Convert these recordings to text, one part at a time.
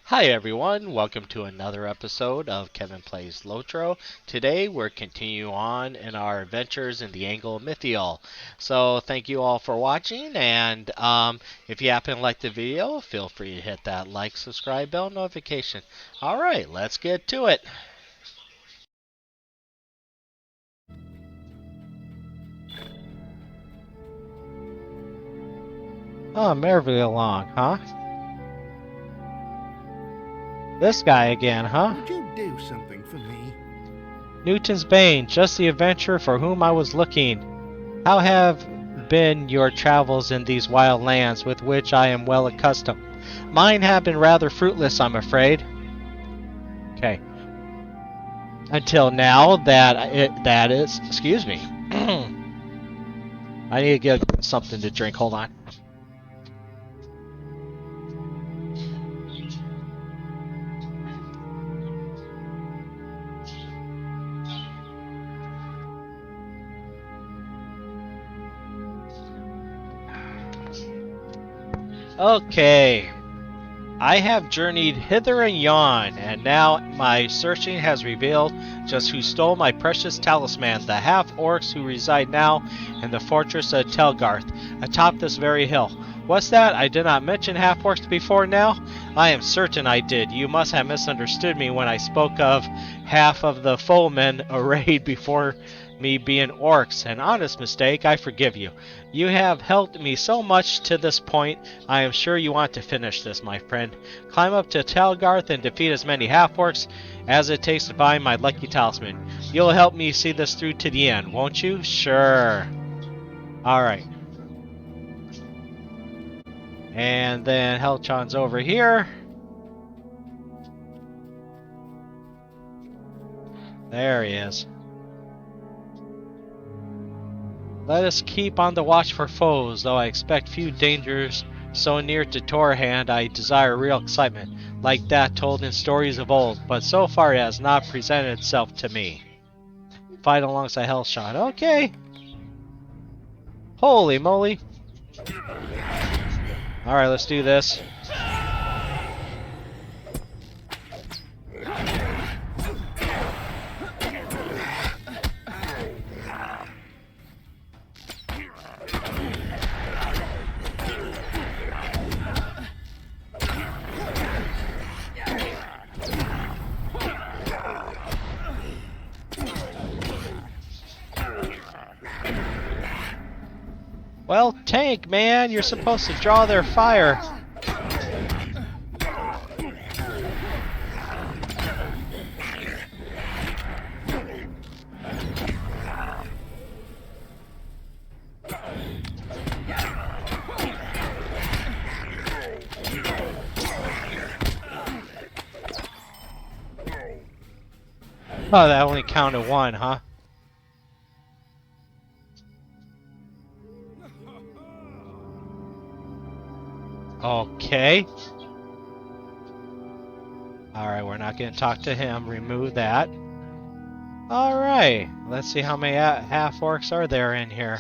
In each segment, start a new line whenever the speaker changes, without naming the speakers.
Hi everyone, welcome to another episode of Kevin Plays LOTRO. Today we're continuing on in our adventures in the Angle of Mitheithel. So thank you all for watching, and if you happen to like the video, feel free to hit that like, subscribe, bell notification. Alright, let's get to it. Oh, merrily along, huh? This guy again, huh?
Would you do something for me?
Newtonsbane, just the adventurer for whom I was looking. How have been your travels in these wild lands with which I am well accustomed? Mine have been rather fruitless, I'm afraid. Okay. Until now, that is, excuse me. I need to get something to drink. Hold on. Okay. I have journeyed hither and yon, and now my searching has revealed just who stole my precious talisman, the half-orcs who reside now in the fortress of Telgarth, atop this very hill. What's that? I did not mention half-orcs before now? I am certain I did. You must have misunderstood me when I spoke of half of the foemen arrayed before me being orcs. An honest mistake, I forgive you. You have helped me so much to this point, I am sure you want to finish this, my friend. Climb up to Telgarth and defeat as many half-orcs as it takes to find my lucky talisman. You'll help me see this through to the end, won't you? Sure. Alright. And then Helchon's over here. There he is. Let us keep on the watch for foes, though I expect few dangers so near to Torhand. I desire real excitement, like that told in stories of old, but so far it has not presented itself to me. Fight alongside Hellshot. Okay. Holy moly. Alright, let's do this. Well, tank, man, you're supposed to draw their fire. Oh, that only counted one, huh? Okay. Alright, we're not going to talk to him. Remove that. Alright. Let's see how many half-orcs are there in here.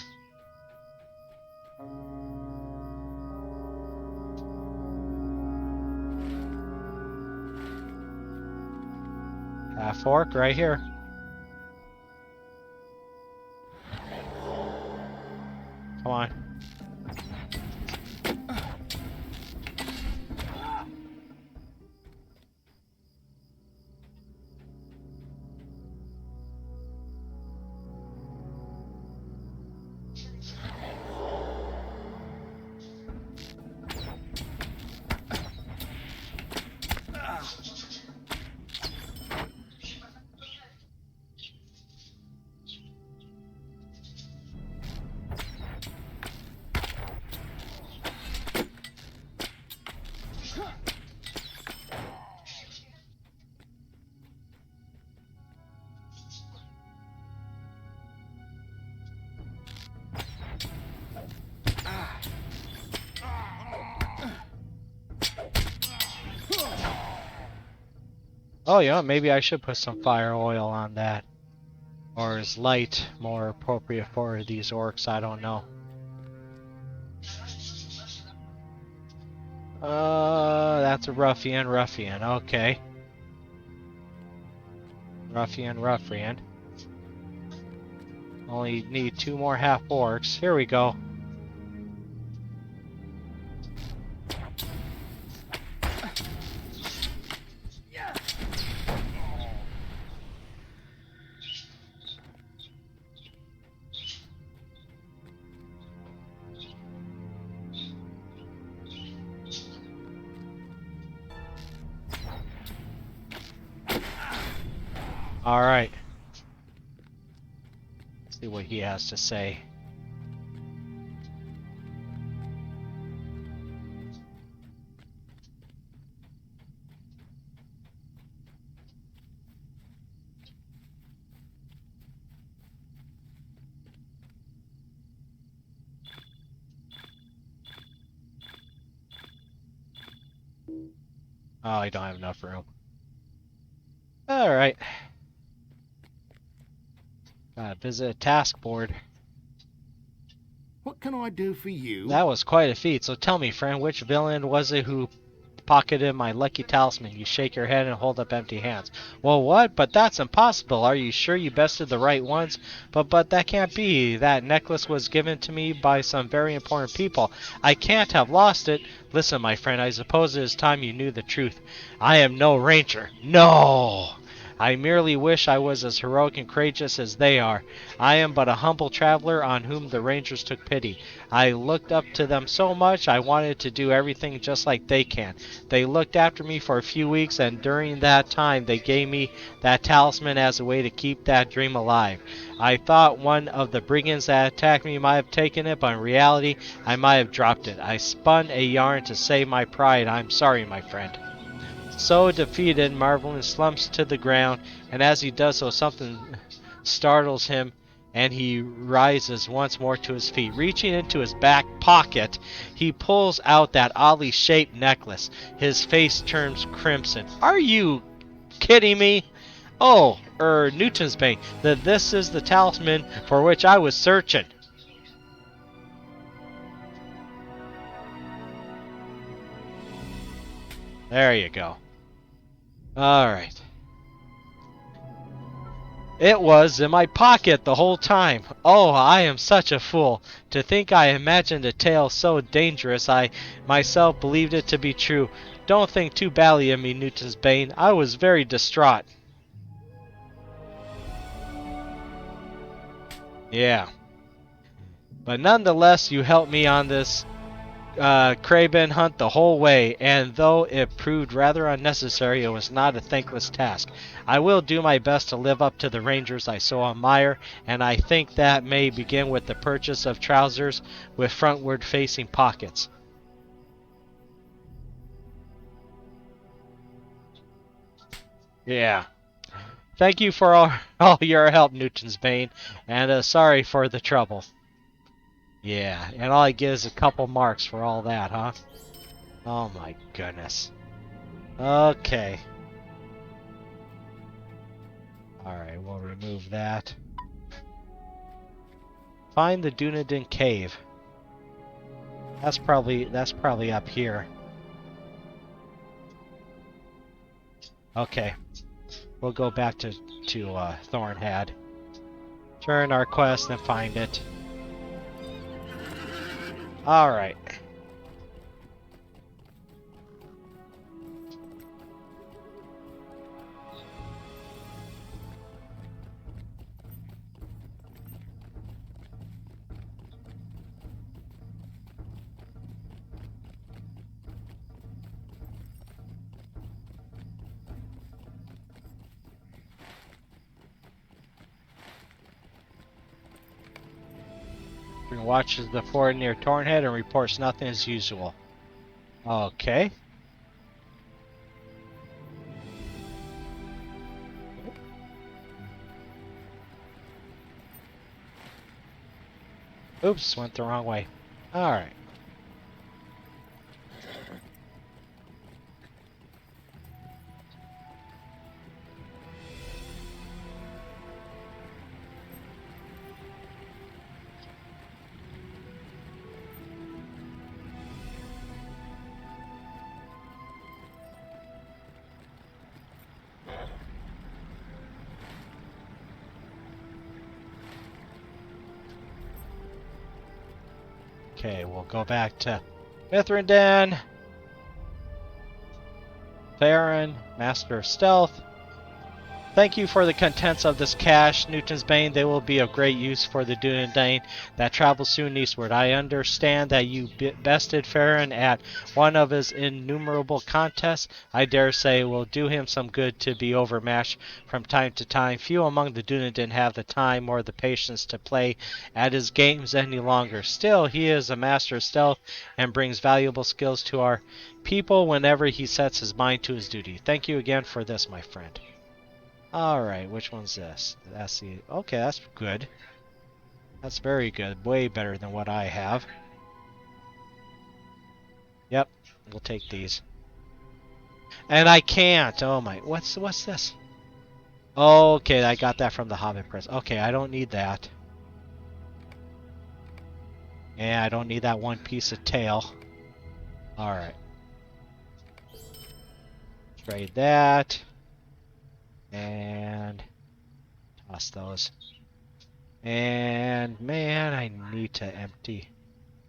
Half-orc right here. Come on. Oh yeah, maybe I should put some fire oil on that. Or is light more appropriate for these orcs? I don't know. That's a ruffian. Okay. Ruffian. Only need 2 more half-orcs. Here we go. Alright. See what he has to say. Oh, I don't have enough room. Alright. Gotta visit a task board.
What can I do for you?
That was quite a feat, so tell me, friend, which villain was it who pocketed my lucky talisman? You shake your head and hold up empty hands. Well, what? But that's impossible. Are you sure you bested the right ones? But that can't be. That necklace was given to me by some very important people. I can't have lost it. Listen, my friend, I suppose it is time you knew the truth. I am no ranger. No! I merely wish I was as heroic and courageous as they are. I am but a humble traveler on whom the rangers took pity. I looked up to them so much I wanted to do everything just like they can. They looked after me for a few weeks, and during that time they gave me that talisman as a way to keep that dream alive. I thought one of the brigands that attacked me might have taken it, but in reality I might have dropped it. I spun a yarn to save my pride. I'm sorry, my friend. So defeated, Marvelin slumps to the ground, and as he does so, something startles him, and he rises once more to his feet. Reaching into his back pocket, he pulls out that oddly shaped necklace. His face turns crimson. Are you kidding me? Oh, Newtonsbane, this is the talisman for which I was searching. There you go. Alright. It was in my pocket the whole time. Oh, I am such a fool. To think I imagined a tale so dangerous I myself believed it to be true. Don't think too badly of me, Newtonsbane. I was very distraught. Yeah. But nonetheless, you helped me on this Kraben hunt the whole way, and though it proved rather unnecessary, it was not a thankless task. I will do my best to live up to the rangers I so admire, and I think that may begin with the purchase of trousers with frontward facing pockets. Yeah. Thank you for all your help, Newtonsbane, and sorry for the trouble. Yeah, and all I get is a couple marks for all that, huh? Oh my goodness. Okay. Alright, we'll remove that. Find the Dunedin Cave. That's probably up here. Okay. We'll go back to Thornhead. Turn our quest and find it. Alright. Watches the fort near Thornhead and reports nothing as usual. Okay. Oops, went the wrong way. Alright. Okay, we'll go back to Mithridan, Farron, Master of Stealth. Thank you for the contents of this cache, Newtonsbane. They will be of great use for the Dunedain that travels soon eastward. I understand that you bested Farron at one of his innumerable contests. I dare say it will do him some good to be overmatched from time to time. Few among the Dunedain have the time or the patience to play at his games any longer. Still, he is a master of stealth and brings valuable skills to our people whenever he sets his mind to his duty. Thank you again for this, my friend. Alright, which one's this? That's the... Okay, that's good. That's very good. Way better than what I have. Yep, we'll take these. And I can't! Oh my... What's this? Okay, I got that from the Hobbit Press. Okay, I don't need that. And I don't need that one piece of tail. Alright. Trade that. And... toss those. And man, I need to empty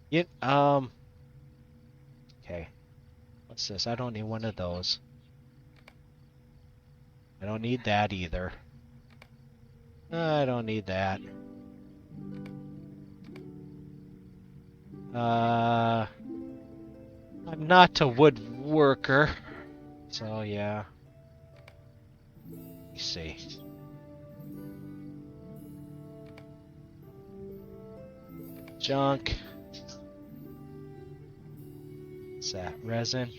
it. Okay. What's this? I don't need one of those. I don't need that either. I don't need that. I'm not a woodworker, so yeah. Let me see. Junk. What's that? Resin.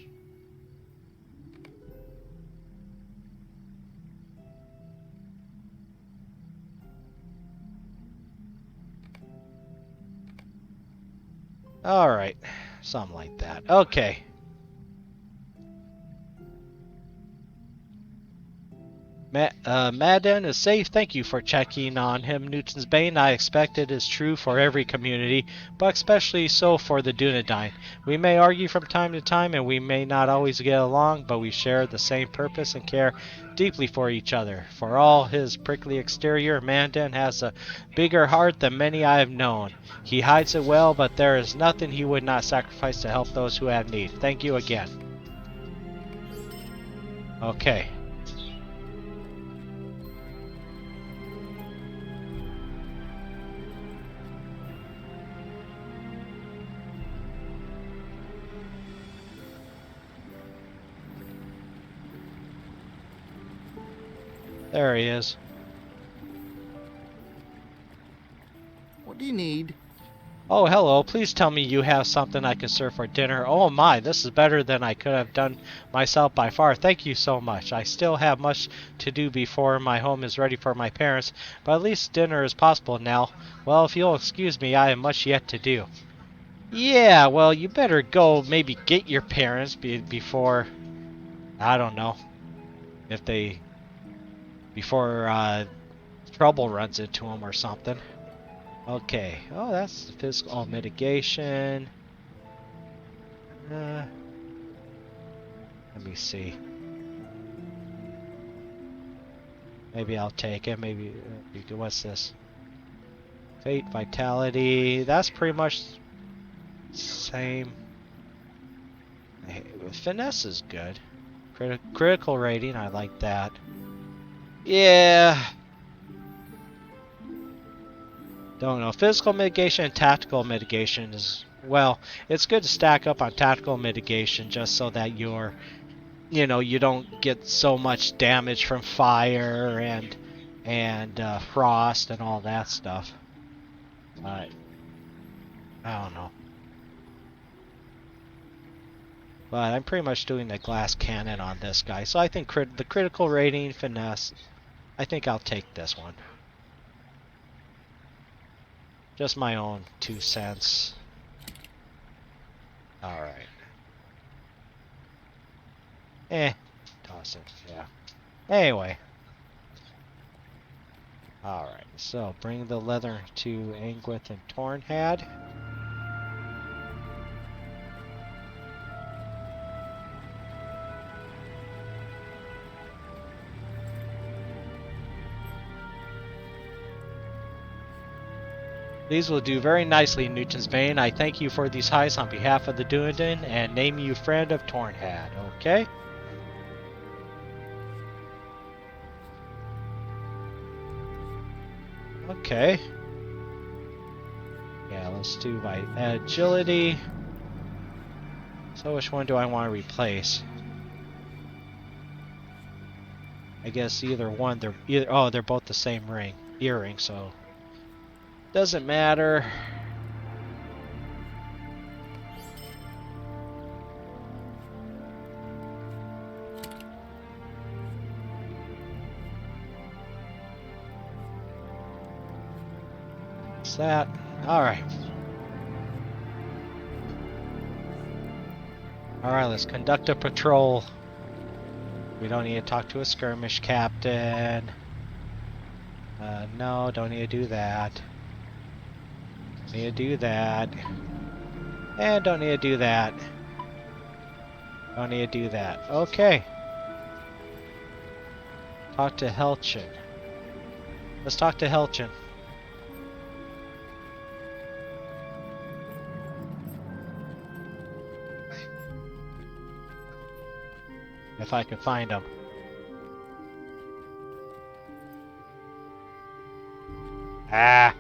Alright. Something like that. Okay. Madden is safe. Thank you for checking on him, Newtonsbane. I expect it is true for every community, but especially so for the Dunedain. We may argue from time to time, and we may not always get along, but we share the same purpose and care deeply for each other. For all his prickly exterior, Mandan has a bigger heart than many I have known. He hides it well, but there is nothing he would not sacrifice to help those who have need. Thank you again. Okay. There he is.
What do you need?
Oh, hello. Please tell me you have something I can serve for dinner. Oh my, this is better than I could have done myself by far. Thank you so much. I still have much to do before my home is ready for my parents, but at least dinner is possible now. Well, if you'll excuse me, I have much yet to do. Yeah, well, you better go maybe get your parents before, I don't know, if they... before trouble runs into them or something. Okay. Oh, that's the physical mitigation. Let me see. Maybe I'll take it. Maybe what's this? Fate, vitality. That's pretty much same. Finesse is good. Critical rating. I like that. Yeah. Don't know. Physical mitigation and tactical mitigation is, well, it's good to stack up on tactical mitigation just so that you're, you don't get so much damage from fire and frost and all that stuff. But I don't know. But I'm pretty much doing the glass cannon on this guy, so I think the critical rating, finesse, I think I'll take this one. Just my own 2 cents. Alright. Toss it, yeah. Anyway. Alright, so bring the leather to Angwith and Tornhad. These will do very nicely, Newtonsbane. I thank you for these heists on behalf of the Dunedain and name you friend of Tornhad, okay? Okay. Yeah, let's do my agility. So which one do I want to replace? I guess either one. They're both the same earring, so doesn't matter. What's that? All right. All right, let's conduct a patrol. We don't need to talk to a skirmish captain. No, don't need to do that. Need to do that. And don't need to do that. Don't need to do that. Okay. Talk to Helchin. Let's talk to Helchin. If I can find him. Ah!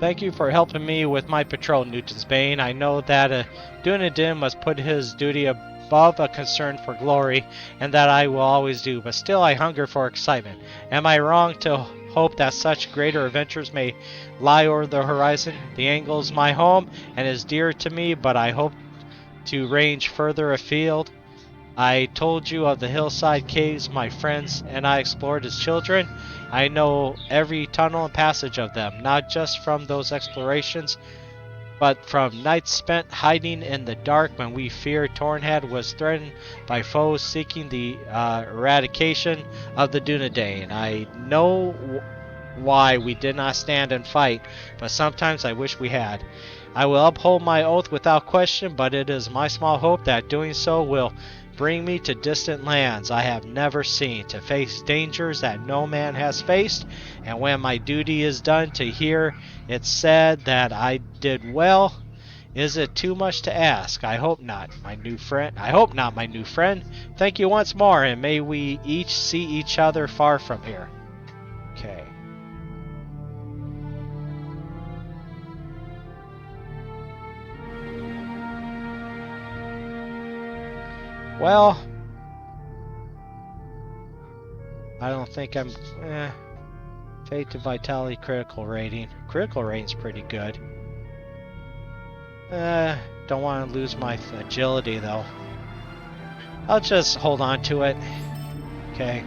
Thank you for helping me with my patrol, Newtonsbane. I know that Dunedain must put his duty above a concern for glory, and that I will always do, but still I hunger for excitement. Am I wrong to hope that such greater adventures may lie over the horizon? The Angle is my home, and is dear to me, but I hope to range further afield. I told you of the hillside caves my friends and I explored as children. I know every tunnel and passage of them, not just from those explorations, but from nights spent hiding in the dark when we feared Tornhad was threatened by foes seeking the eradication of the Dunedain. I know why we did not stand and fight, but sometimes I wish we had. I will uphold my oath without question, but it is my small hope that doing so will bring me to distant lands I have never seen, to face dangers that no man has faced, and when my duty is done, to hear it said that I did well. Is it too much to ask? I hope not, my new friend. Thank you once more, and may we each see each other far from here. Okay. Well, I don't think I'm... Fate to Vitality critical rating. Critical rating's pretty good. Don't want to lose my agility, though. I'll just hold on to it. Okay.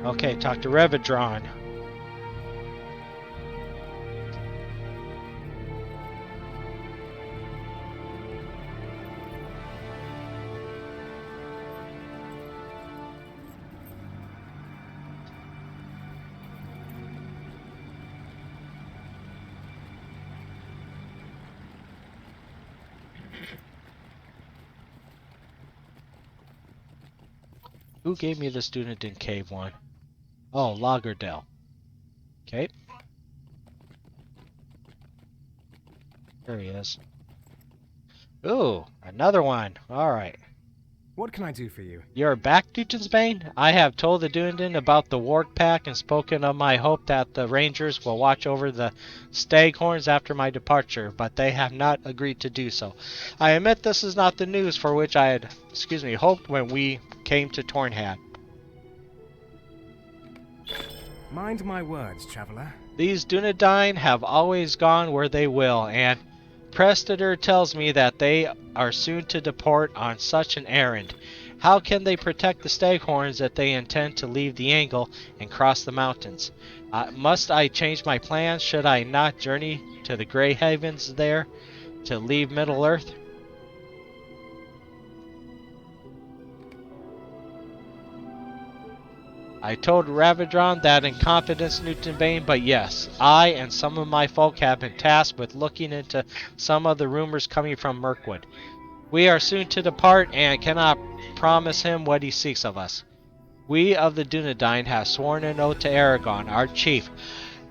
Okay, talk to Revidron. Who gave me the Dunedain Cave one? Oh, Lagardale. Okay. There he is. Ooh, another one. Alright.
What can I do for you?
You're back, Newtonsbane? I have told the Dunedain about the Warg Pack and spoken of my hope that the Rangers will watch over the Staghorns after my departure, but they have not agreed to do so. I admit this is not the news for which I had, hoped when we came to Tornhad.
Mind my words, traveler.
These Dunedain have always gone where they will, and Prestator tells me that they are soon to depart on such an errand. How can they protect the staghorns if they intend to leave the Angle and cross the mountains? Must I change my plans? Should I not journey to the Grey Havens there to leave Middle Earth? I told Ravadron that in confidence, Newtonsbane, but yes, I and some of my folk have been tasked with looking into some of the rumors coming from Mirkwood. We are soon to depart and cannot promise him what he seeks of us. We of the Dunedain have sworn an oath to Aragon, our chief.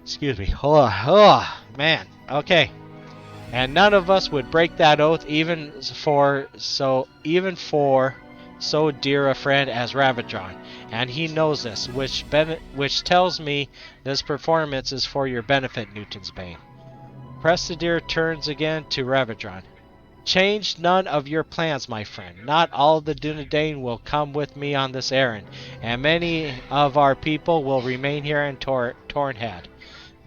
Excuse me. Oh, man. Okay. And none of us would break that oath even for so dear a friend as Ravadron, and he knows this, which tells me this performance is for your benefit, Newtonsbane. Prestadir turns again to Ravadron. Change none of your plans, my friend. Not all the Dunedain will come with me on this errand, and many of our people will remain here in Tornhad.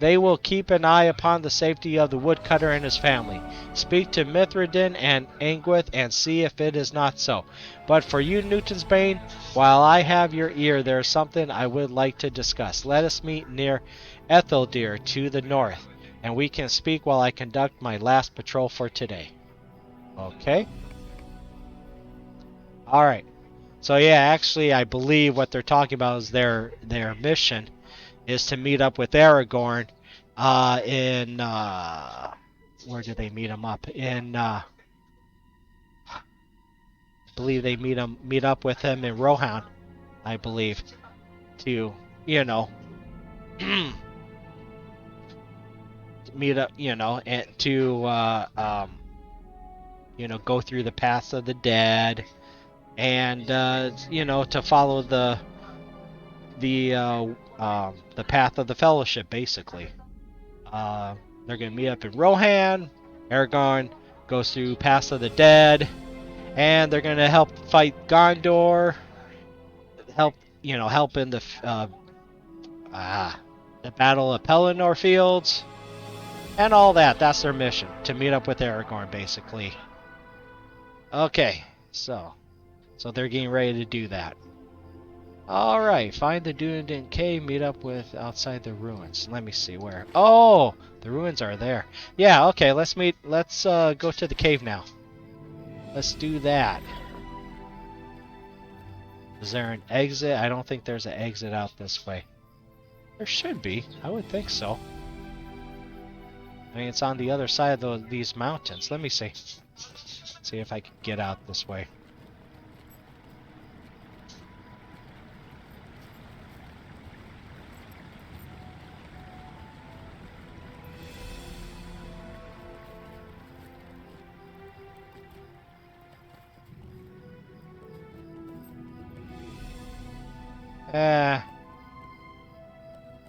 They will keep an eye upon the safety of the woodcutter and his family. Speak to Mithridin and Angwith and see if it is not so. But for you, Newtonsbane, while I have your ear, there is something I would like to discuss. Let us meet near Etheldir to the north, and we can speak while I conduct my last patrol for today. Okay. Alright. So yeah, actually I believe what they're talking about is their mission is to meet up with Aragorn in where do they meet him up? In I believe they meet up with him in Rohan, I believe, to, you know, meet up, you know, and to you know, go through the paths of the dead, and you know, to follow the path of the Fellowship, basically. They're gonna meet up in Rohan. Aragorn goes through Paths of the Dead, and they're gonna help fight Gondor. Help in the Battle of Pelennor Fields, and all that. That's their mission, to meet up with Aragorn, basically. Okay, so they're getting ready to do that. Alright, find the Dunedain cave, meet up with outside the ruins. Let me see where. Oh, the ruins are there. Yeah, okay, let's go to the cave now. Let's do that. Is there an exit? I don't think there's an exit out this way. There should be. I would think so. I mean, it's on the other side of these mountains. Let me see. See if I can get out this way.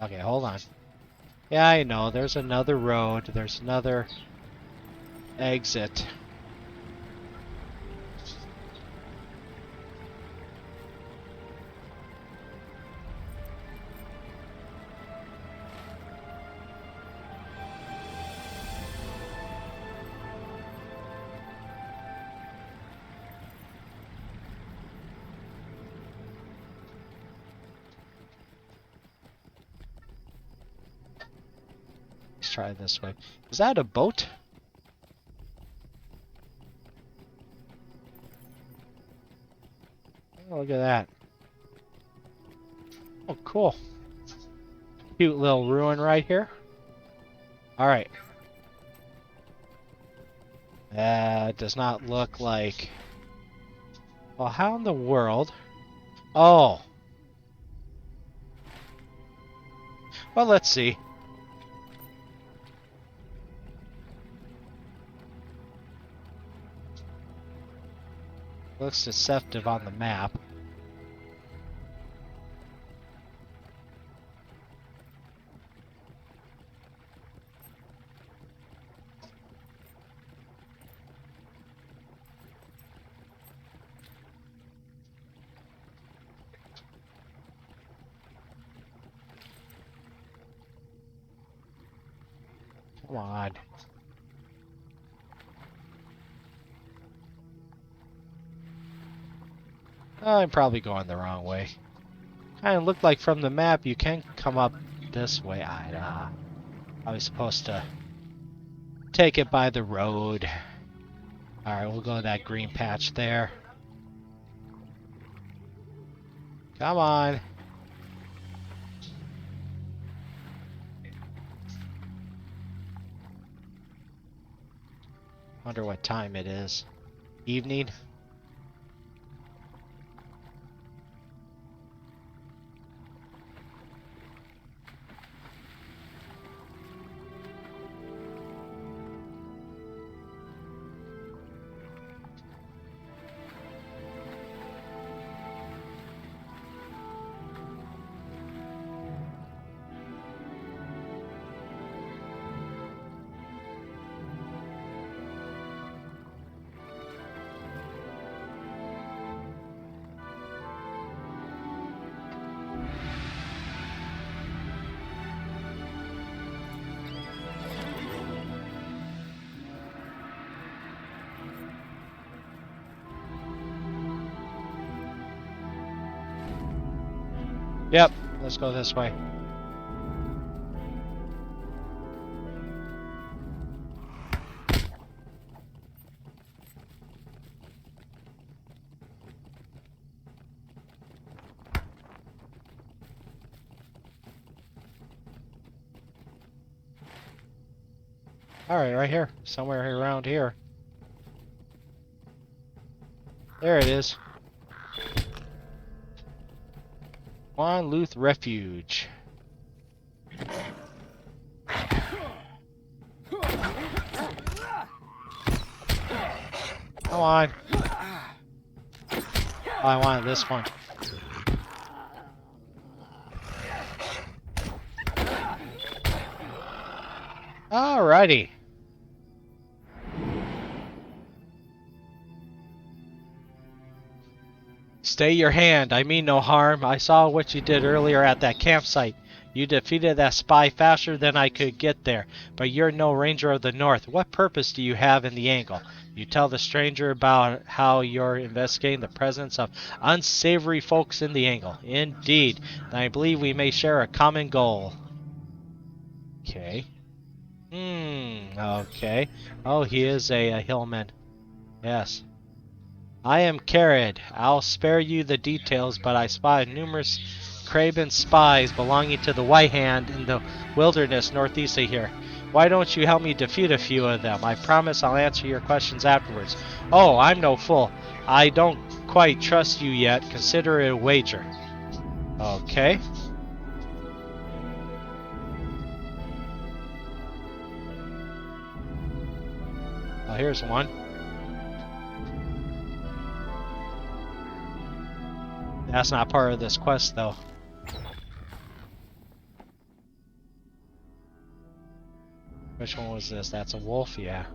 Okay, hold on. Yeah, I know. There's another road. There's another exit. Let's try this way. Is that a boat? Oh, look at that. Oh, cool. Cute little ruin right here. Alright. It does not look like... Well, how in the world... Oh! Well, let's see. Looks deceptive on the map. Come on. I'm probably going the wrong way. Kind of looked like from the map you can come up this way. I was supposed to take it by the road. Alright, we'll go to that green patch there. Come on. Wonder what time it is. Evening? Yep, let's go this way. Alright, right here. Somewhere around here. There it is. Luth Refuge. Come on. Oh, I wanted this one. Alrighty. Stay your hand. I mean no harm. I saw what you did earlier at that campsite. You defeated that spy faster than I could get there, but you're no Ranger of the North. What purpose do you have in the Angle? You tell the stranger about how you're investigating the presence of unsavory folks in the Angle. Indeed. Then I believe we may share a common goal. Okay. Okay. Oh, he is a hillman. Yes. I am Carrid. I'll spare you the details, but I spotted numerous Kraben spies belonging to the White Hand in the wilderness northeast of here. Why don't you help me defeat a few of them? I promise I'll answer your questions afterwards. Oh, I'm no fool. I don't quite trust you yet. Consider it a wager. Okay. Oh, here's one. That's not part of this quest, though. Which one was this? That's a wolf? Yeah.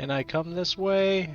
Can I come this way?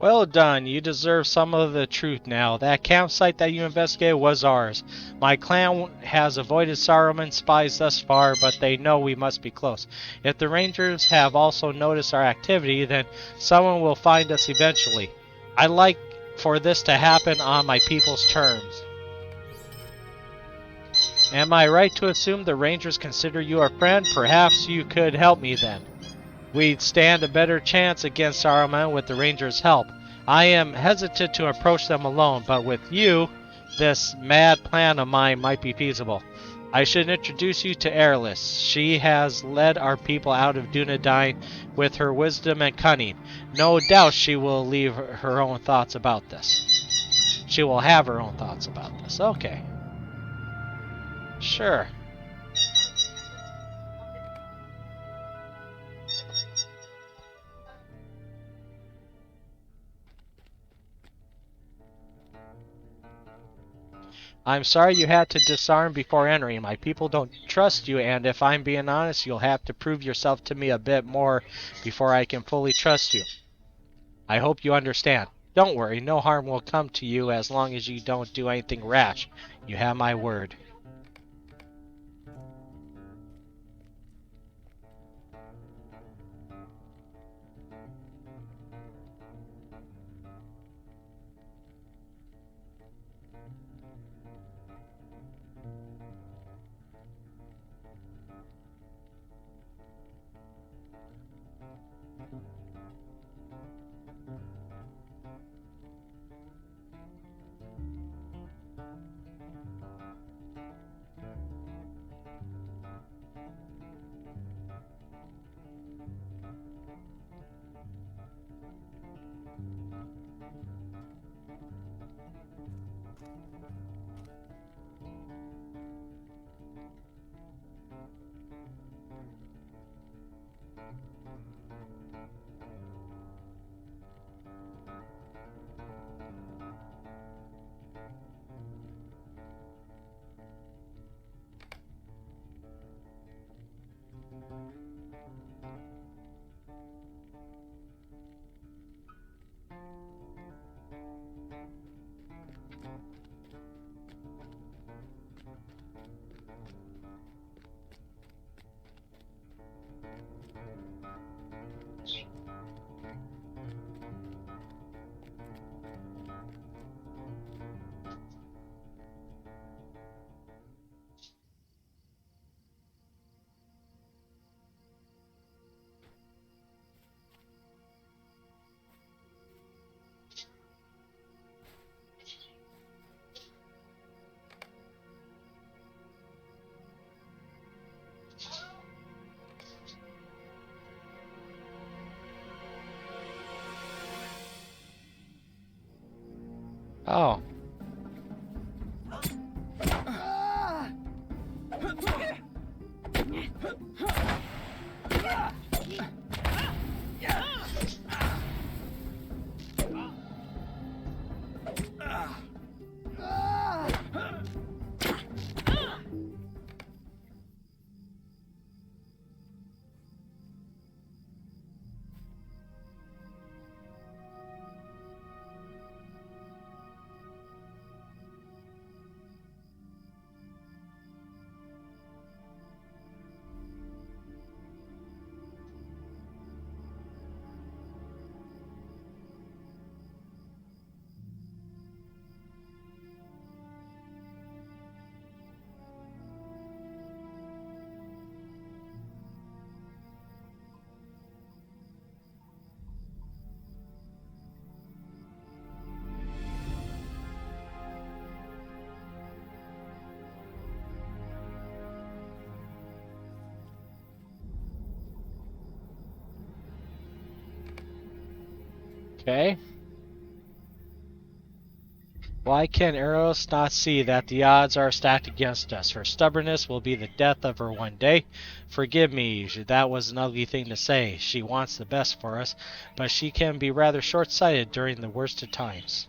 Well done, you deserve some of the truth now. That campsite that you investigated was ours. My clan has avoided Saruman spies thus far, but they know we must be close. If the Rangers have also noticed our activity, then someone will find us eventually. I'd like for this to happen on my people's terms. Am I right to assume the Rangers consider you a friend? Perhaps you could help me then. We'd stand a better chance against Saruman with the Rangers' help. I am hesitant to approach them alone, but with you, this mad plan of mine might be feasible. I should introduce you to Airless. She has led our people out of Dunedain with her wisdom and cunning. No doubt she will leave her own thoughts about this. She will have her own thoughts about this. Okay. Sure. I'm sorry you had to disarm before entering. My people don't trust you, and if I'm being honest, you'll have to prove yourself to me a bit more before I can fully trust you. I hope you understand. Don't worry, no harm will come to you as long as you don't do anything rash. You have my word. Oh. Okay. Why can Eros not see that the odds are stacked against us? Her stubbornness will be the death of her one day. Forgive me, that was an ugly thing to say. She wants the best for us, but she can be rather short-sighted during the worst of times.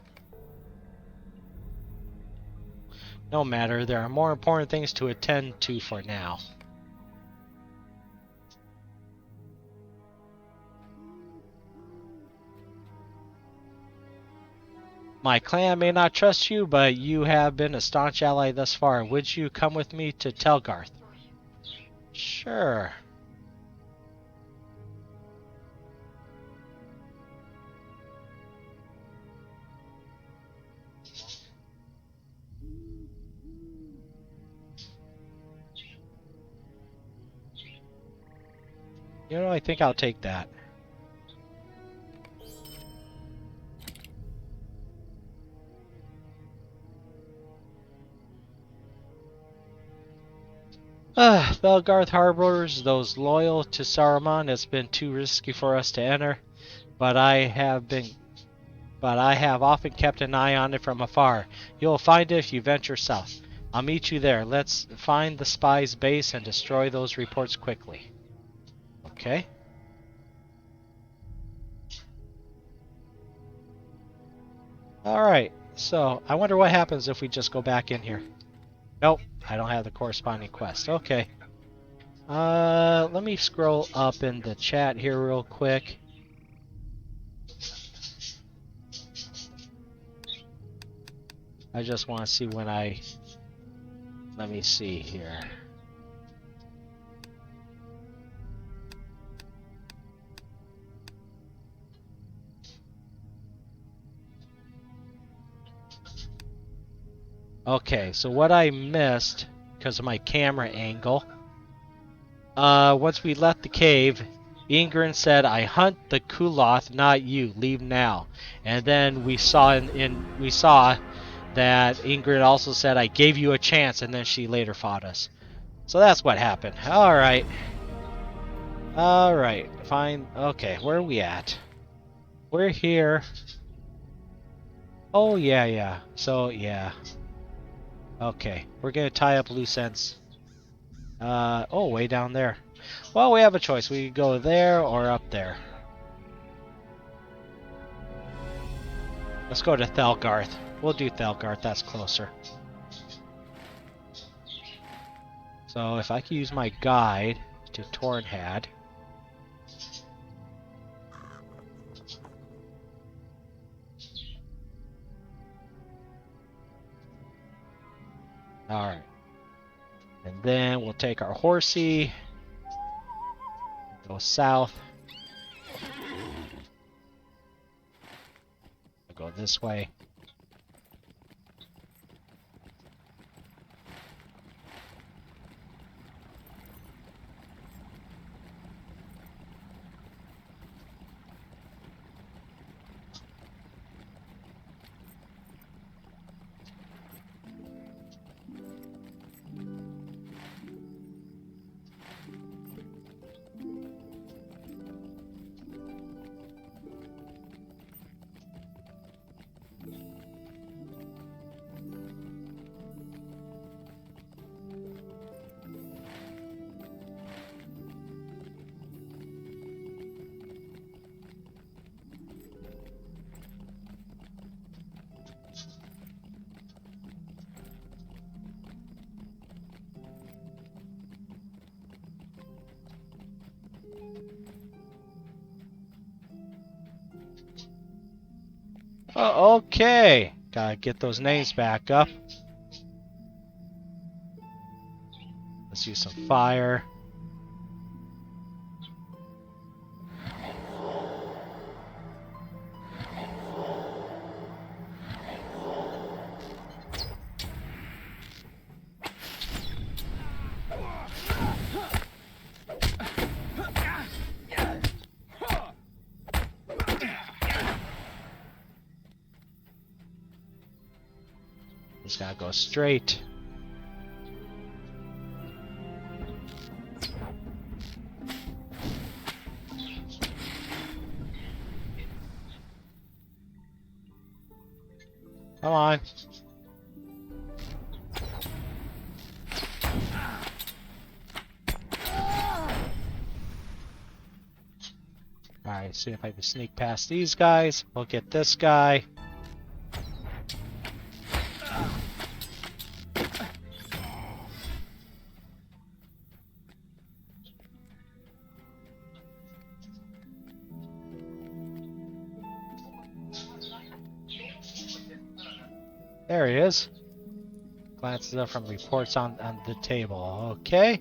No matter, there are more important things to attend to for now. My clan may not trust you, but you have been a staunch ally thus far. Would you come with me to Telgarth? Sure. You know, I think I'll take that. Belgarth harbors those loyal to Saruman. It's been too risky for us to enter, but I have often kept an eye on it from afar. You'll find it if you venture south. I'll meet you there. Let's find the spy's base and destroy those reports quickly. Okay. Alright, so I wonder what happens if we just go back in here. Nope, I don't have the corresponding quest. Okay. Let me scroll up in the chat here real quick. I just want to see when I... Let me see here. Okay, so what I missed, because of my camera angle, once we left the cave, Ingrid said, "I hunt the Kuloth, not you. Leave now." And then we saw that Ingrid also said, "I gave you a chance," and then she later fought us. So that's what happened. Alright. Alright, fine. Okay, where are we at? We're here. Oh, yeah. So, yeah. Okay, we're gonna tie up loose ends. Oh, way down there. Well, we have a choice. We could go there or up there. Let's go to Thelgarth. We'll do Thelgarth, that's closer. So if I could use my guide to Tornhad. Alright. And then we'll take our horsey. Go south. We'll go this way. Oh, okay. Gotta get those names back up. Let's use some fire. Just gotta go straight. Come on. Alright, see if I can sneak past these guys. We'll get this guy. There he is. Glances up from reports on the table. Okay.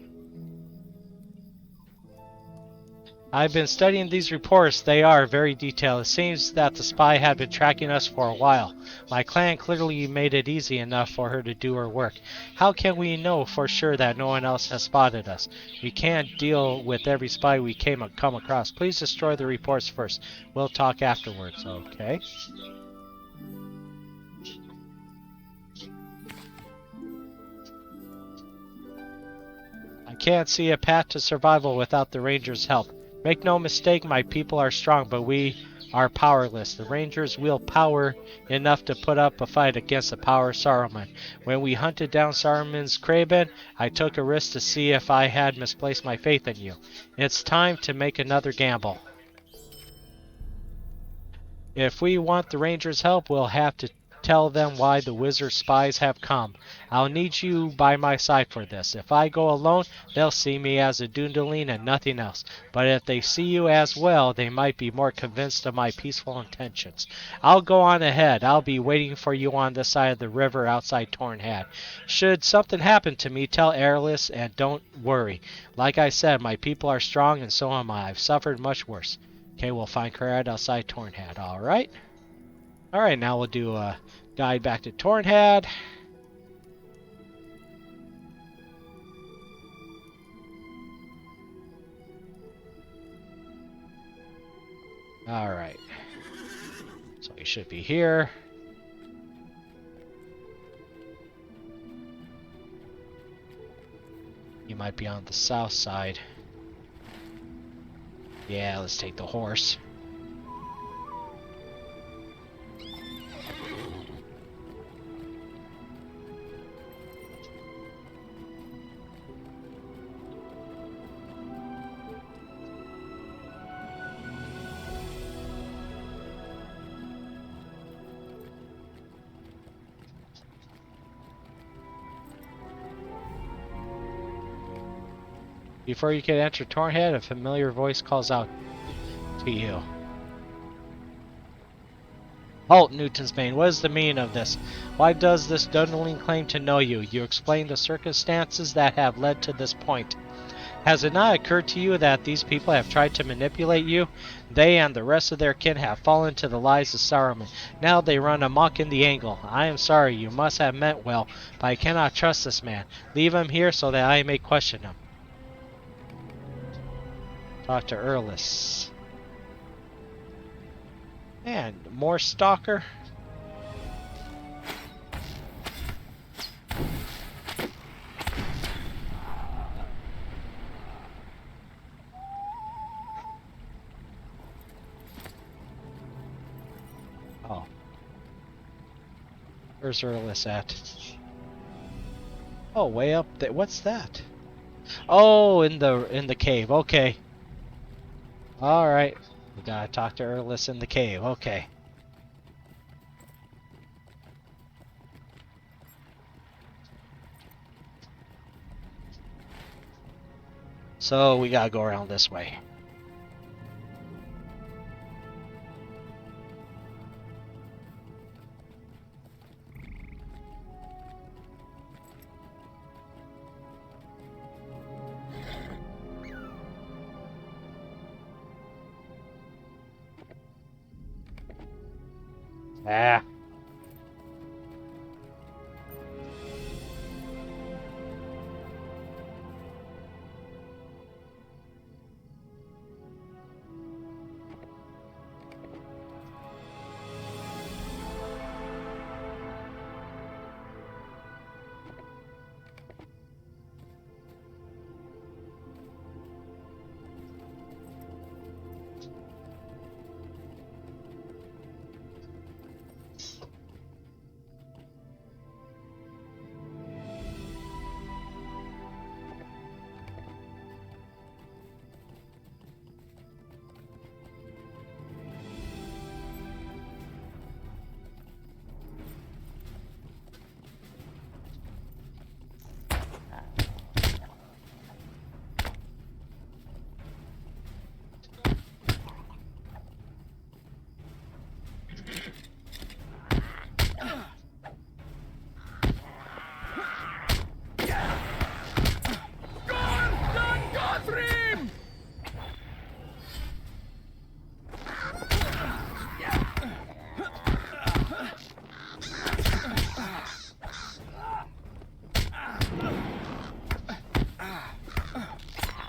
I've been studying these reports. They are very detailed. It seems that the spy had been tracking us for a while. My clan clearly made it easy enough for her to do her work. How can we know for sure that no one else has spotted us? We can't deal with every spy we come across. Please destroy the reports first. We'll talk afterwards. Okay. I can't see a path to survival without the Rangers' help. Make no mistake, my people are strong, but we are powerless. The Rangers wield power enough to put up a fight against the power of Saruman. When we hunted down Saruman's Kraben, I took a risk to see if I had misplaced my faith in you. It's time to make another gamble. If we want the Rangers' help, we'll have to tell them why the wizard spies have come. I'll need you by my side for this. If I go alone, they'll see me as a Dundaline and nothing else. But if they see you as well, they might be more convinced of my peaceful intentions. I'll go on ahead. I'll be waiting for you on this side of the river outside Tornhad. Should something happen to me, tell Airless and don't worry. Like I said, my people are strong and so am I. I've suffered much worse. Okay, we'll find Karad outside Tornhad. Alright. Alright, now we'll do a guide back to Tornhad. Alright. So he should be here. He might be on the south side. Yeah, let's take the horse. Before you can enter Tornhead, a familiar voice calls out to you. Halt, Newtonsbane, what is the meaning of this? Why does this Dundaline claim to know you? You explain the circumstances that have led to this point. Has it not occurred to you that these people have tried to manipulate you? They and the rest of their kin have fallen to the lies of Saruman. Now they run amok in the Angle. I am sorry, you must have meant well, but I cannot trust this man. Leave him here so that I may question him. Talk to Erlis. And more Stalker. Oh. Where's Erlis at? Oh, way up there. What's that? Oh, in the cave. Okay. Alright. We gotta talk to Erlis in the cave. Okay. So we gotta go around this way. Ah.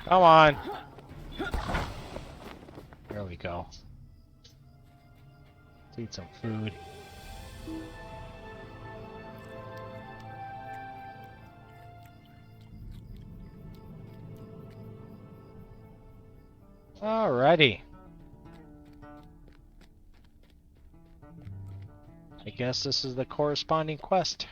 Come on. There we go. Let's eat some food. Alrighty. I guess this is the corresponding quest.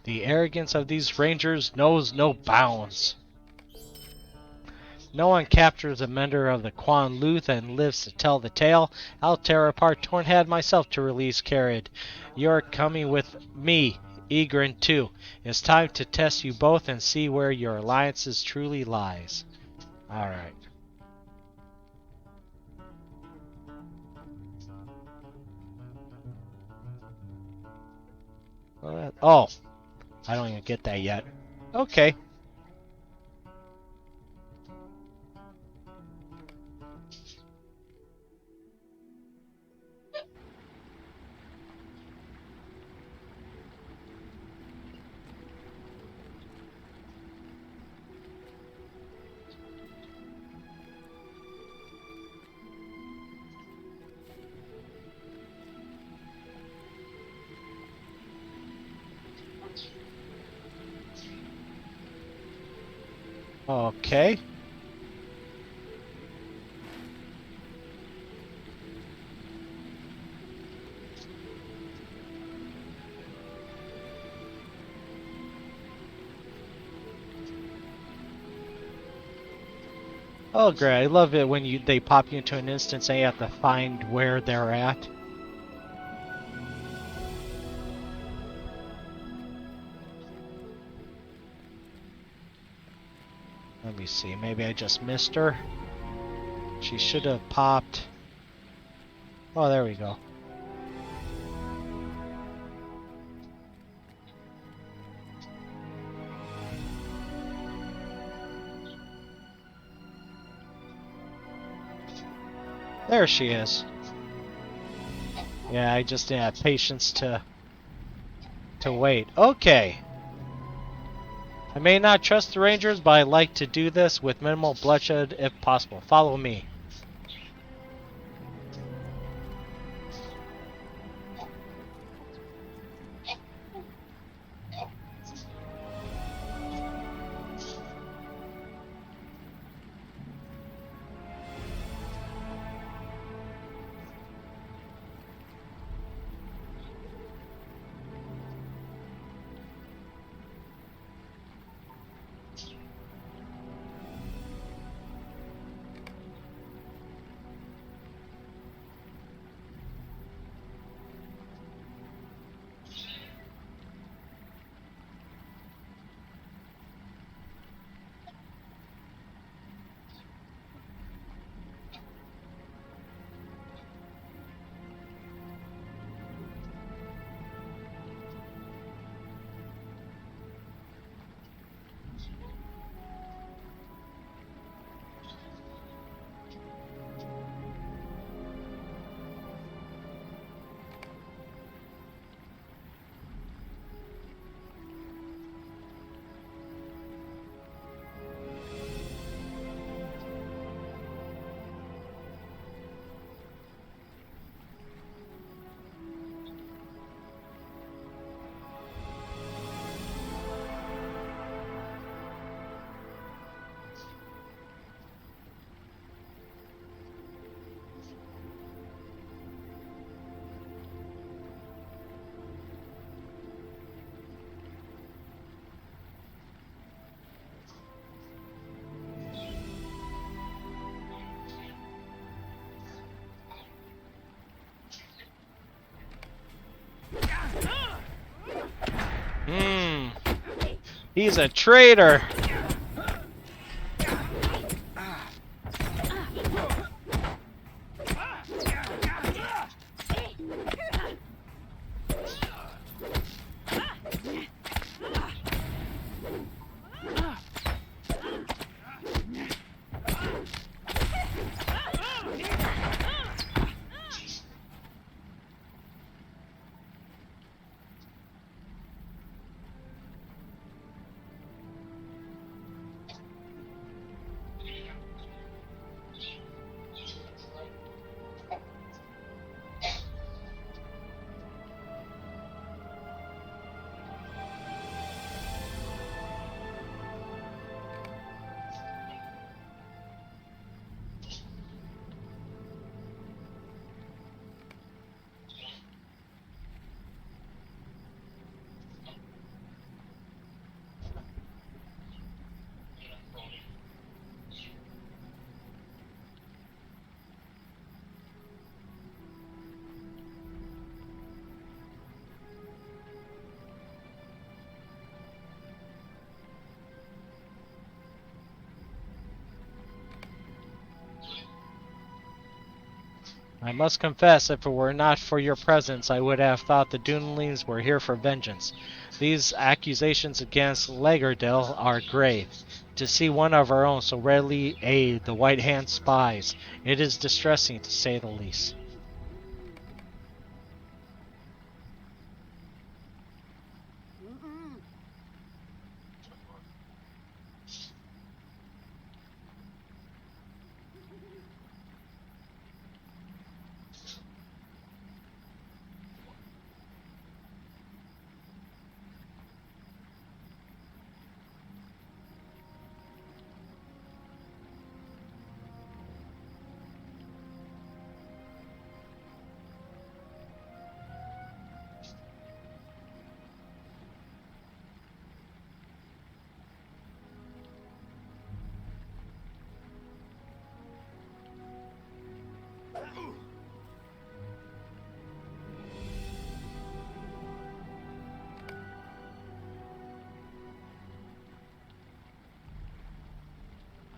The arrogance of these rangers knows no bounds. No one captures a member of the Quan Luth and lives to tell the tale. I'll tear apart Tornhad myself to release Carid. You're coming with me, Egrin too. It's time to test you both and see where your alliances truly lies. Alright. Oh, I don't even get that yet. Okay. Okay. Oh great, I love it when they pop you into an instance and you have to find where they're at. Let me see, maybe I just missed her. She should have popped. Oh, there we go. There she is. Yeah, I just didn't have patience to wait. Okay. I may not trust the Rangers, but I like to do this with minimal bloodshed if possible. Follow me. He's a traitor! I must confess, if it were not for your presence, I would have thought the Dunelings were here for vengeance. These accusations against Legerdale are grave. To see one of our own so readily aid the White Hand spies, it is distressing to say the least.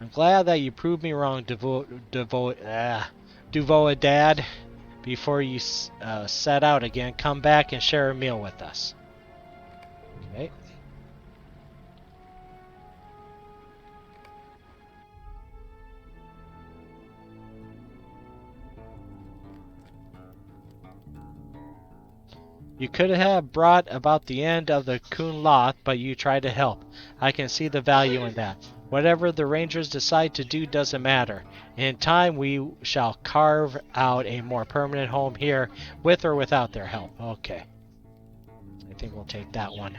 I'm glad that you proved me wrong, Duvoadad. Before you set out again, come back and share a meal with us. Okay. You could have brought about the end of the Kun Loth, but you tried to help. I can see the value in that. Whatever the Rangers decide to do doesn't matter. In time, we shall carve out a more permanent home here, with or without their help. Okay. I think we'll take that one.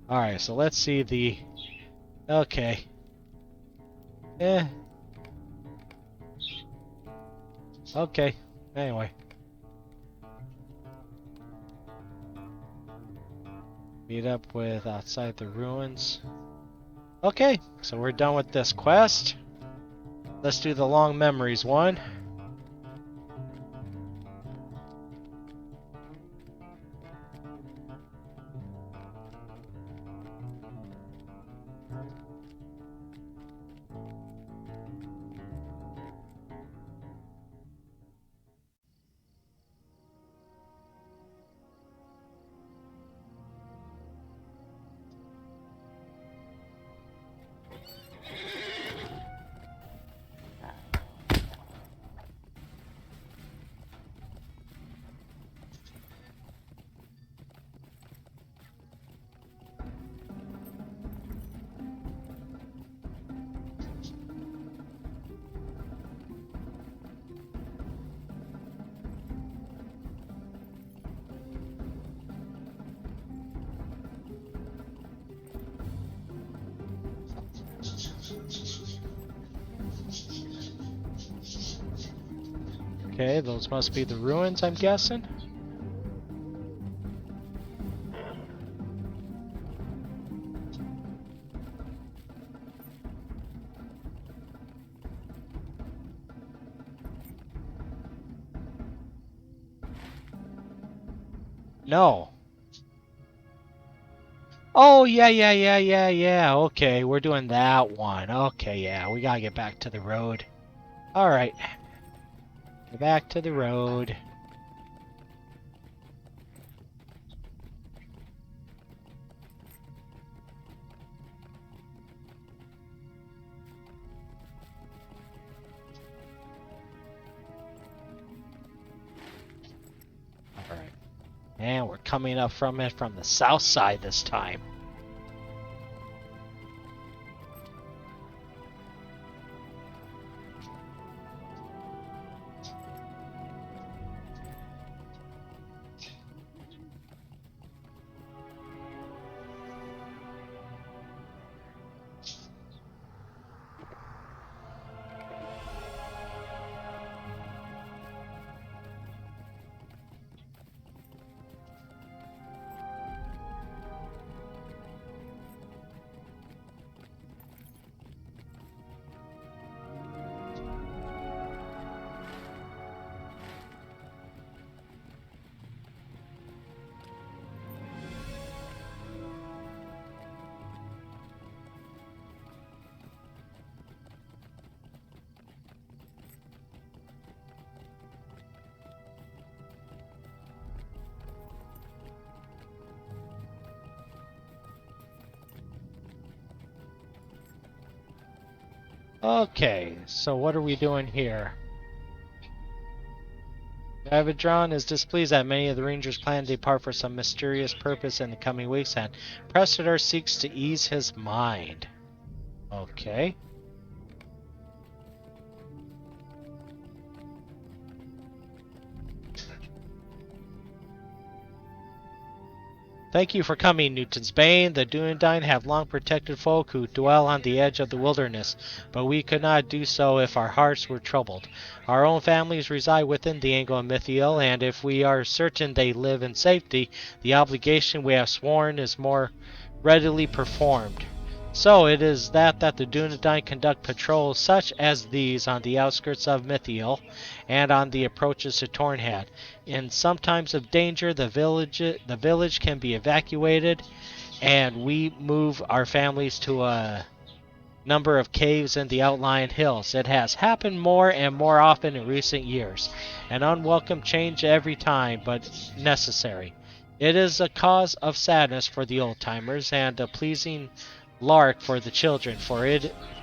Alright, so let's see the... Okay. Okay, anyway. Meet up with outside the ruins. Okay, so we're done with this quest. Let's do the long memories one. Okay, those must be the ruins, I'm guessing. No. Oh, yeah. Okay, we're doing that one. Okay, yeah, we gotta get back to the road. Alright. Get back to the road. Alright. And we're coming up from it from the south side this time. Okay, so what are we doing here? Avidron is displeased that many of the Rangers plan to depart for some mysterious purpose in the coming weeks, and Prestador seeks to ease his mind. Okay. Thank you for coming, Newtonsbane. The Dunedain have long protected folk who dwell on the edge of the wilderness, but we could not do so if our hearts were troubled. Our own families reside within the Angle of Mitheithel, and if we are certain they live in safety, the obligation we have sworn is more readily performed. So it is that the Dunedain conduct patrols such as these on the outskirts of Mitheithel and on the approaches to Tornhad. In some times of danger, the village can be evacuated, and we move our families to a number of caves in the outlying hills. It has happened more and more often in recent years. An unwelcome change every time, but necessary. It is a cause of sadness for the old-timers and a pleasing lark for the children,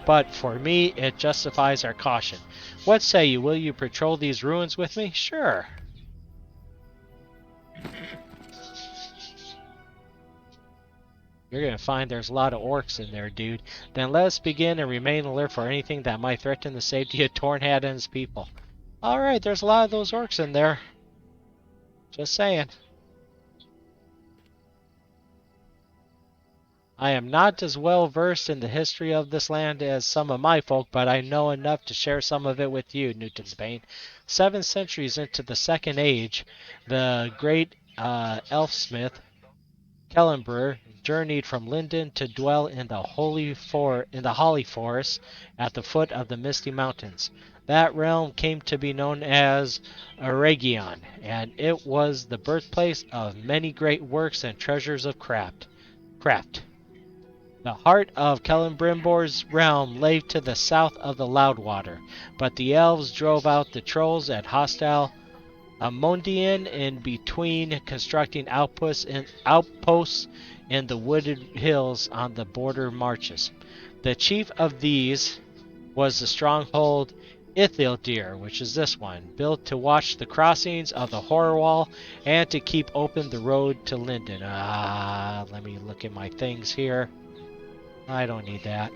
but for me it justifies our caution. What say you? Will you patrol these ruins with me? Sure. You're gonna find there's a lot of orcs in there, dude. Then let us begin and remain alert for anything that might threaten the safety of Tornhad and his people. Alright, there's a lot of those orcs in there. Just saying. I am not as well versed in the history of this land as some of my folk, but I know enough to share some of it with you, Newtonsbane. 7 centuries into the Second Age, the great elfsmith Kellenbrur journeyed from Lindon to dwell in the Holly Forest at the foot of the Misty Mountains. That realm came to be known as Aragion, and it was the birthplace of many great works and treasures of craft. The heart of Celebrimbor's realm lay to the south of the Loudwater, but the elves drove out the trolls and hostile Amondian in between, constructing outposts in the wooded hills on the border marches. The chief of these was the stronghold Ithildir, which is this one, built to watch the crossings of the Horror Wall and to keep open the road to Lindon. Let me look at my things here. I don't need that.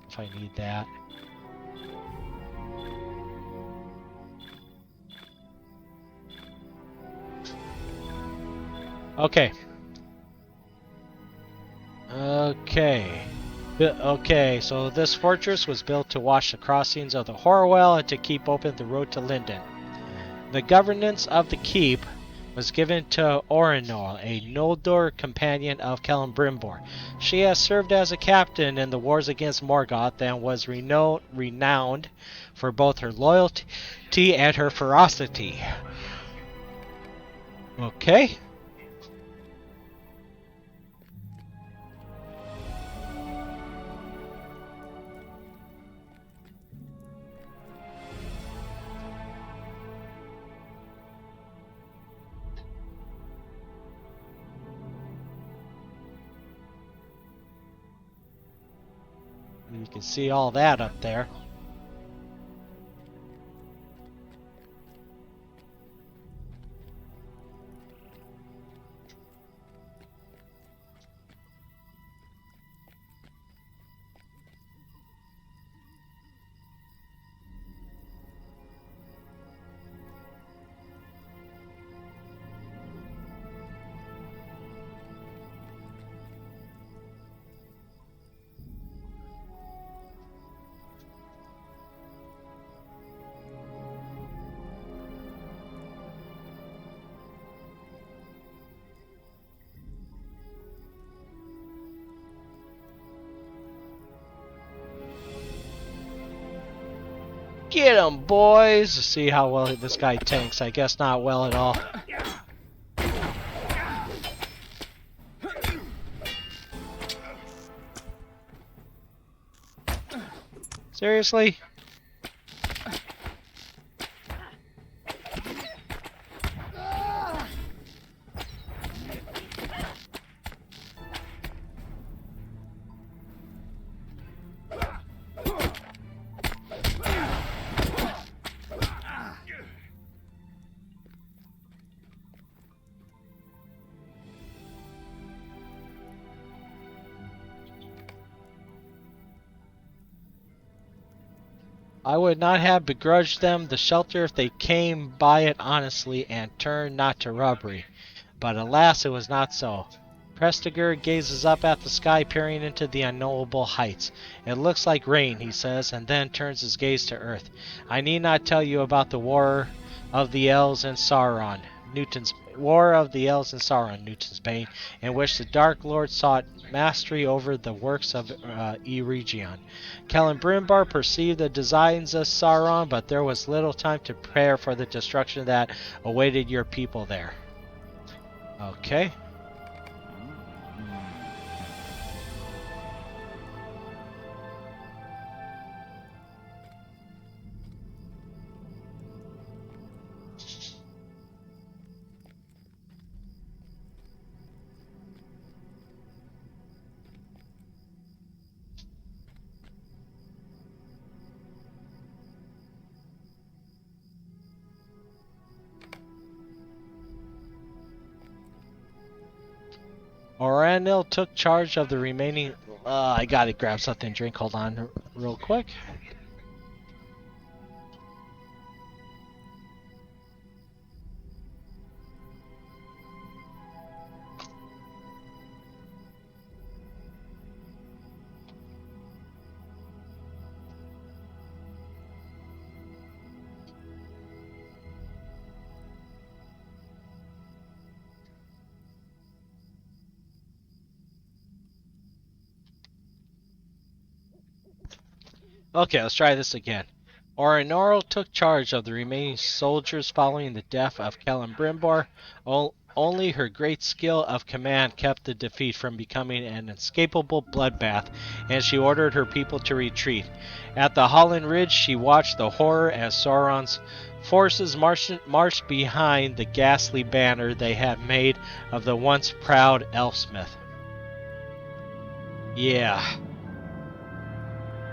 If I need that. Okay. Okay, so this fortress was built to watch the crossings of the Horrorwell and to keep open the road to Lindon. The governance of the keep was given to Orinor, a Noldor companion of Celebrimbor. She has served as a captain in the wars against Morgoth and was renowned for both her loyalty and her ferocity. Okay. You can see all that up there. Get him, boys! See how well this guy tanks. I guess not well at all. Seriously? I would not have begrudged them the shelter if they came by it honestly and turned not to robbery. But alas, it was not so. Prestiger gazes up at the sky, peering into the unknowable heights. It looks like rain, he says, and then turns his gaze to earth. I need not tell you about the War of the Elves and Sauron, Newtonsbane, in which the Dark Lord sought mastery over the works of Eregion. Celebrimbor perceived the designs of Sauron, but there was little time to prepare for the destruction that awaited your people there. Okay. Oranil took charge of the remaining... I gotta grab something to drink. Hold on real quick. Okay, let's try this again. Orinor took charge of the remaining soldiers following the death of Celebrimbor. Only her great skill of command kept the defeat from becoming an inescapable bloodbath, and she ordered her people to retreat. At the Holland Ridge, she watched the horror as Sauron's forces marched behind the ghastly banner they had made of the once proud Elfsmith. Yeah.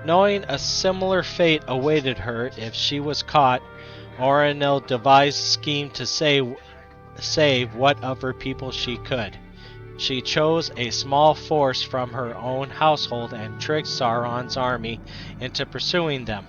Knowing a similar fate awaited her if she was caught, Orinil devised a scheme to save what of her people she could. She chose a small force from her own household and tricked Sauron's army into pursuing them.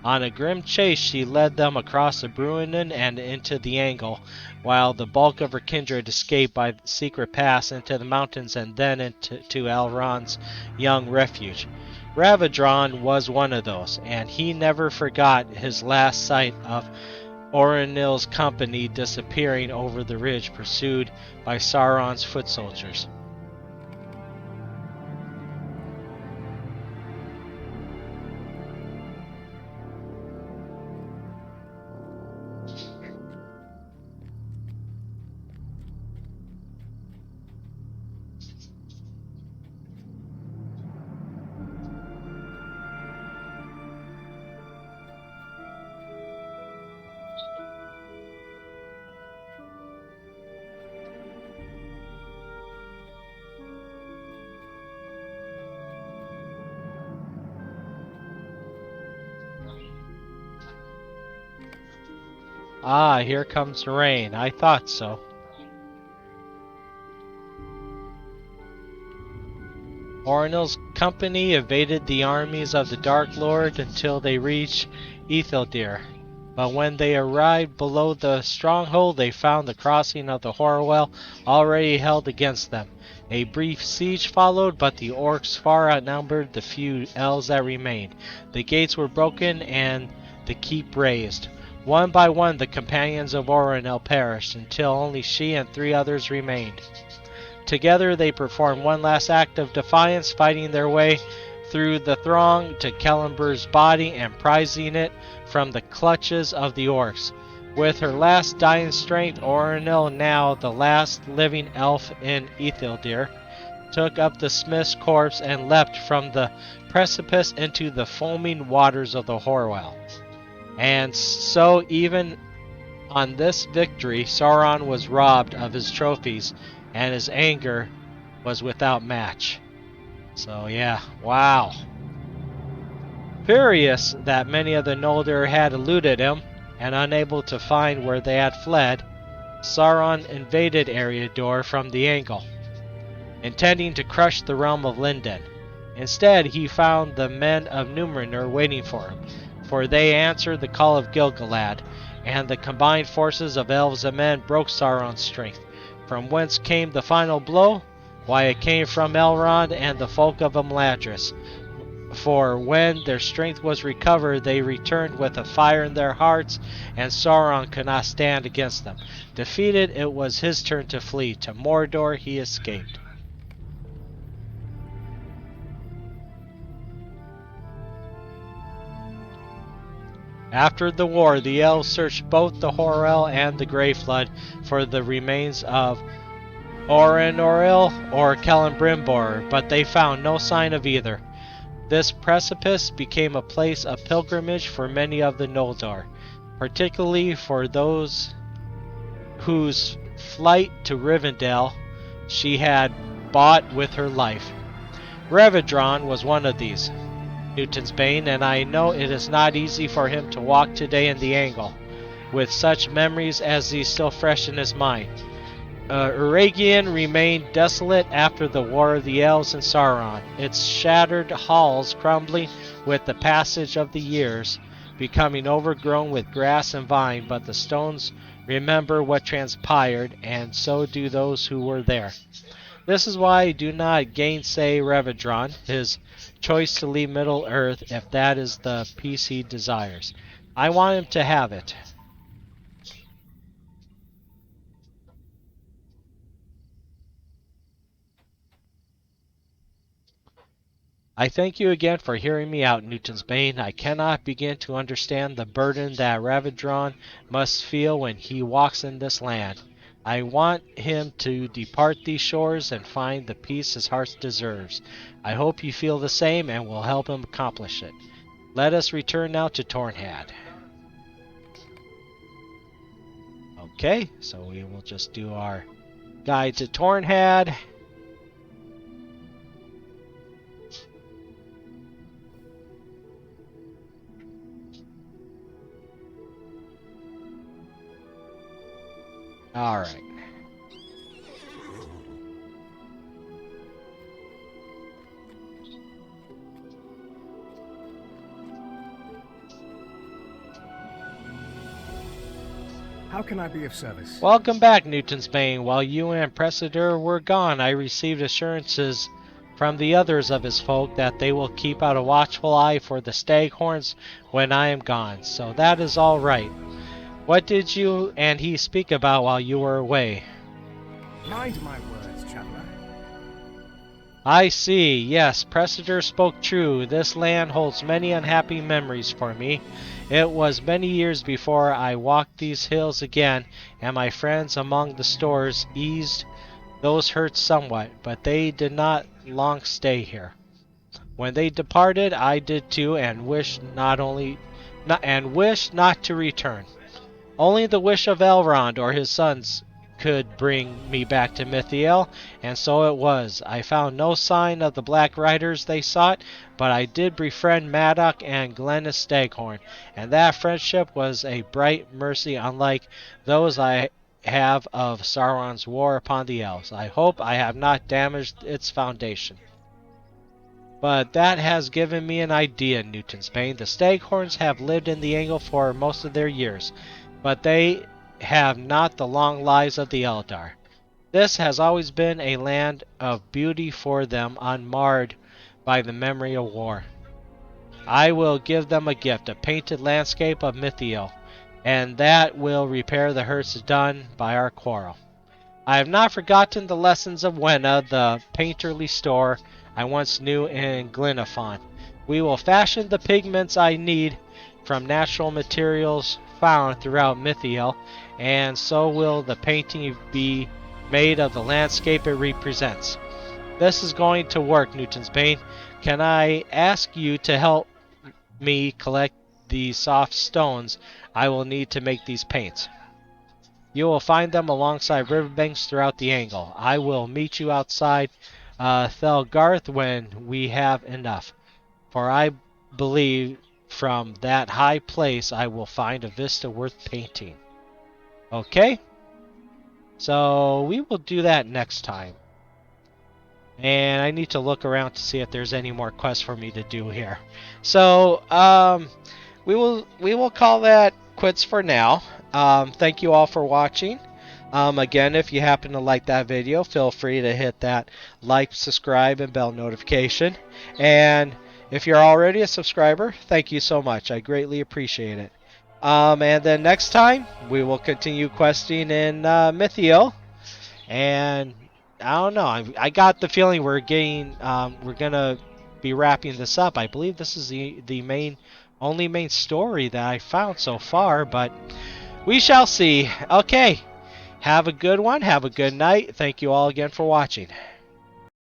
On a grim chase, she led them across the Bruinen and into the Angle, while the bulk of her kindred escaped by the secret pass into the mountains and then into Elrond's young refuge. Ravadron was one of those, and he never forgot his last sight of Orenil's company disappearing over the ridge, pursued by Sauron's foot soldiers. Ah, here comes the rain. I thought so. Orenil's company evaded the armies of the Dark Lord until they reached Isildir. But when they arrived below the stronghold, they found the crossing of the Horwell already held against them. A brief siege followed, but the orcs far outnumbered the few elves that remained. The gates were broken and the keep razed. One by one, the companions of Orenil perished, until only she and 3 others remained. Together they performed one last act of defiance, fighting their way through the throng to Kellenber's body and prizing it from the clutches of the orcs. With her last dying strength, Orenil, now the last living elf in Isildir, took up the smith's corpse and leapt from the precipice into the foaming waters of the Horwell. And so even on this victory, Sauron was robbed of his trophies, and his anger was without match. So yeah, wow. Furious that many of the Noldor had eluded him, and unable to find where they had fled, Sauron invaded Eriador from the Angle, intending to crush the realm of Lindon. Instead, he found the men of Númenor waiting for him, for they answered the call of Gil-galad, and the combined forces of elves and men broke Sauron's strength. From whence came the final blow? Why, it came from Elrond and the folk of Imladris. For when their strength was recovered, they returned with a fire in their hearts, and Sauron could not stand against them. Defeated, it was his turn to flee. To Mordor he escaped. After the war, the elves searched both the Horwell and the Grey Flood for the remains of Orenoril or Celebrimbor, but they found no sign of either. This precipice became a place of pilgrimage for many of the Noldor, particularly for those whose flight to Rivendell she had bought with her life. Revendron was one of these, Newtonsbane, and I know it is not easy for him to walk today in the Angle, with such memories as these still fresh in his mind. Eregion remained desolate after the war of the elves and Sauron, its shattered halls crumbling with the passage of the years, becoming overgrown with grass and vine, but the stones remember what transpired, and so do those who were there. This is why I do not gainsay Revendron, his choice to leave Middle-earth if that is the peace he desires. I want him to have it. I thank you again for hearing me out, Newtonsbane. I cannot begin to understand the burden that Revendron must feel when he walks in this land. I want him to depart these shores and find the peace his heart deserves. I hope you feel the same and will help him accomplish it. Let us return now to Tornhad. Okay, so we will just do our guide to Tornhad. Alright.
How can I be of service?
Welcome back, Newtonsbane. While you and Presidur were gone, I received assurances from the others of his folk that they will keep out a watchful eye for the staghorns when I am gone, so that is all right. What did you and he speak about while you were away?
Mind my words, traveler.
I see. Yes, Precitor spoke true. This land holds many unhappy memories for me. It was many years before I walked these hills again, and my friends among the stores eased those hurts somewhat, but they did not long stay here. When they departed, I did too, and wished not to return. Only the wish of Elrond or his sons could bring me back to Mitheithel, and so it was. I found no sign of the Black Riders they sought, but I did befriend Maddock and Glennis Staghorn, and that friendship was a bright mercy unlike those I have of Sauron's war upon the elves. I hope I have not damaged its foundation. But that has given me an idea, Newtonsbane. The Staghorns have lived in the Angle for most of their years, but they have not the long lives of the Eldar. This has always been a land of beauty for them, unmarred by the memory of war. I will give them a gift, a painted landscape of Mitheithel, and that will repair the hurts done by our quarrel. I have not forgotten the lessons of Wenna, the painterly store I once knew in Glenafon. We will fashion the pigments I need from natural materials found throughout Mitheithel, and so will the painting be made of the landscape it represents. This is going to work, Newtonsbane. Can I ask you to help me collect the soft stones I will need to make these paints? You will find them alongside riverbanks throughout the Angle. I will meet you outside Thelgarth when we have enough, for I believe from that high place I will find a vista worth painting. Okay? So we will do that next time. And I need to look around to see if there's any more quests for me to do here. So we will call that quits for now. Thank you all for watching. Again, if you happen to like that video, feel free to hit that like, subscribe, and bell notification. And if you're already a subscriber, thank you so much. I greatly appreciate it. And then next time, we will continue questing in Mitheithel. And I don't know. I got the feeling we're gonna be wrapping this up. I believe this is the only main story that I found so far, but we shall see. Okay. Have a good one. Have a good night. Thank you all again for watching.